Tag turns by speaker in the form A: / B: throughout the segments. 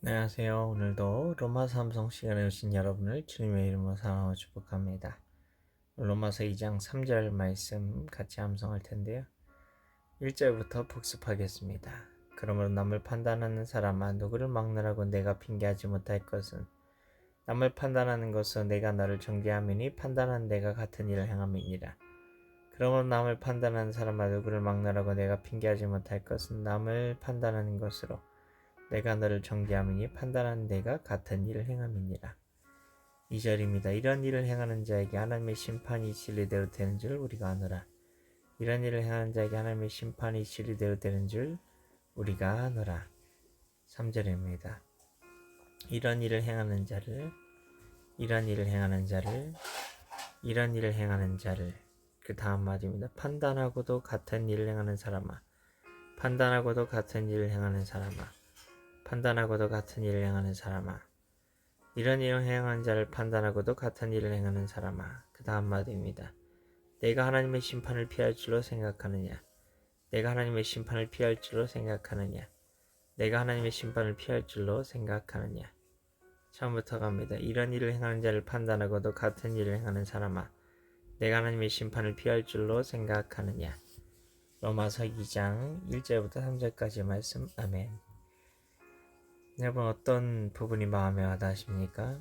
A: 안녕하세요. 오늘도 로마서 함성 시간에 오신 여러분을 주님의 이름으로 사랑하고 축복합니다. 로마서 2장 3절 말씀 같이 함성할 텐데요. 1절부터 복습하겠습니다. 그러므로 남을 판단하는 사람아, 누구를 막느라고 내가 핑계하지 못할 것은 남을 판단하는 것은 내가 너를 정죄함이니 판단한 내가 같은 일을 행함이니라. 그러므로 남을 판단하는 사람아, 누구를 막느라고 내가 핑계하지 못할 것은 남을 판단하는 것으로 내가 너를 정죄함이니 판단한 내가 같은 일을 행함이니라. 2절입니다. 이런 일을 행하는 자에게 하나님의 심판이 진리대로 되는 줄 우리가 아노라. 이런 일을 행하는 자에게 하나님의 심판이 진리대로 되는 줄 우리가 아노라. 3절입니다. 이런 일을 행하는 자를 그 다음 말입니다. 판단하고도 같은 일을 행하는 사람아, 판단하고도 같은 일을 행하는 사람아, 판단하고도 같은 일을 행하는 사람아, 이런 일을 행하는 자를 판단하고도 같은 일을 행하는 사람아. 그 다음 말입니다. 내가 하나님의 심판을 피할 줄로 생각하느냐? 내가 하나님의 심판을 피할 줄로 생각하느냐? 내가 하나님의 심판을 피할 줄로 생각하느냐? 처음부터 갑니다. 이런 일을 행하는 자를 판단하고도 같은 일을 행하는 사람아, 내가 하나님의 심판을 피할 줄로 생각하느냐? 로마서 2장 1절부터 3절까지 말씀. 아멘. 여러분, 어떤 부분이 마음에 와닿으십니까?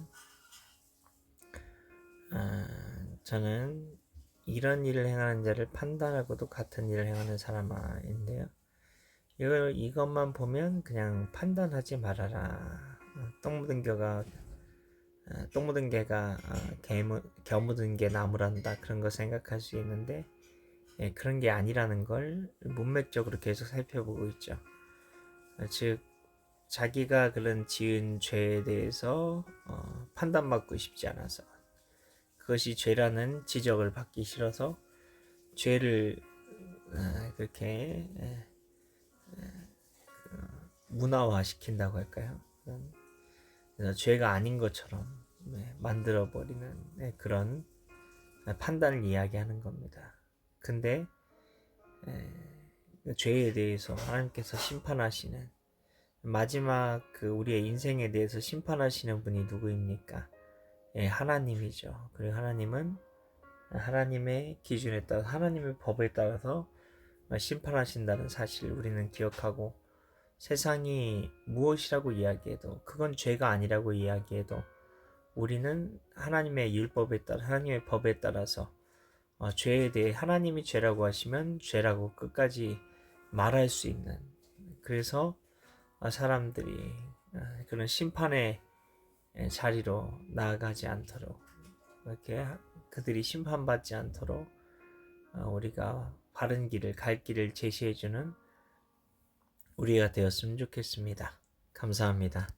A: 저는 이런 일을 행하는 자를 판단하고도 같은 일을 행하는 사람인데요. 이것만 보면 그냥 판단하지 말아라. 똥 묻은 개가 겨 묻은 게 나무란다. 그런 거 생각할 수 있는데, 그런 게 아니라는 걸 문맥적으로 계속 살펴보고 있죠. 즉, 자기가 그런 지은 죄에 대해서 판단받고 싶지 않아서, 그것이 죄라는 지적을 받기 싫어서 죄를 그렇게 문화화시킨다고 할까요? 그래서 죄가 아닌 것처럼 만들어버리는 그런 판단을 이야기하는 겁니다. 근데 죄에 대해서 하나님께서 심판하시는 마지막 우리의 인생에 대해서 심판하시는 분이 누구입니까? 하나님이죠. 그리고 하나님은 하나님의 기준에 따라 하나님의 법에 따라서 심판하신다는 사실 우리는 기억하고, 세상이 무엇이라고 이야기해도, 그건 죄가 아니라고 이야기해도, 우리는 하나님의 율법에 따라 하나님의 법에 따라서 죄에 대해 하나님이 죄라고 하시면 죄라고 끝까지 말할 수 있는, 그래서 사람들이 그런 심판의 자리로 나아가지 않도록, 이렇게 그들이 심판받지 않도록 우리가 바른 길을, 갈 길을 제시해주는 우리가 되었으면 좋겠습니다. 감사합니다.